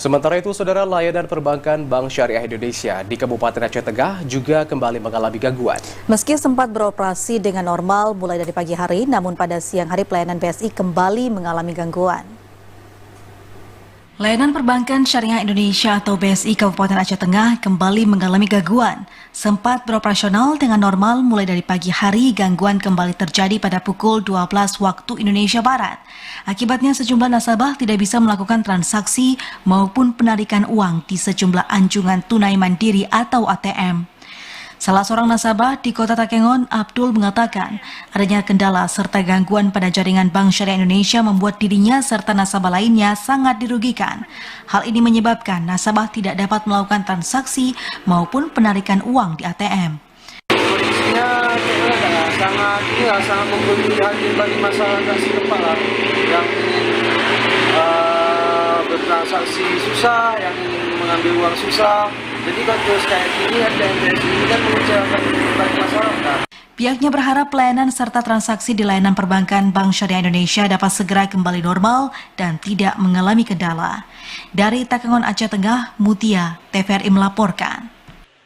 Sementara itu, saudara, layanan perbankan Bank Syariah Indonesia di Kabupaten Aceh Tengah juga kembali mengalami gangguan. Meski sempat beroperasi dengan normal mulai dari pagi hari, namun pada siang hari pelayanan BSI kembali mengalami gangguan. Layanan Perbankan Syariah Indonesia atau BSI Kabupaten Aceh Tengah kembali mengalami gangguan. Sempat beroperasional dengan normal mulai dari pagi hari, gangguan kembali terjadi pada pukul 12 waktu Indonesia Barat. Akibatnya sejumlah nasabah tidak bisa melakukan transaksi maupun penarikan uang di sejumlah anjungan tunai mandiri atau ATM. Salah seorang nasabah di Kota Takengon, Abdul, mengatakan adanya kendala serta gangguan pada jaringan Bank Syariah Indonesia membuat dirinya serta nasabah lainnya sangat dirugikan. Hal ini menyebabkan nasabah tidak dapat melakukan transaksi maupun penarikan uang di ATM. Kondisinya sangat memberi hati bagi masyarakat setempat yang ingin bertransaksi susah, yang ingin mengambil uang susah. Jadi kalau terus kayak gini, MBS ini kan mengecewakan bagi masyarakat. Pihaknya berharap pelayanan serta transaksi di layanan perbankan Bank Syariah Indonesia dapat segera kembali normal dan tidak mengalami kendala. Dari Takengon, Aceh Tengah, Mutia, TVRI melaporkan.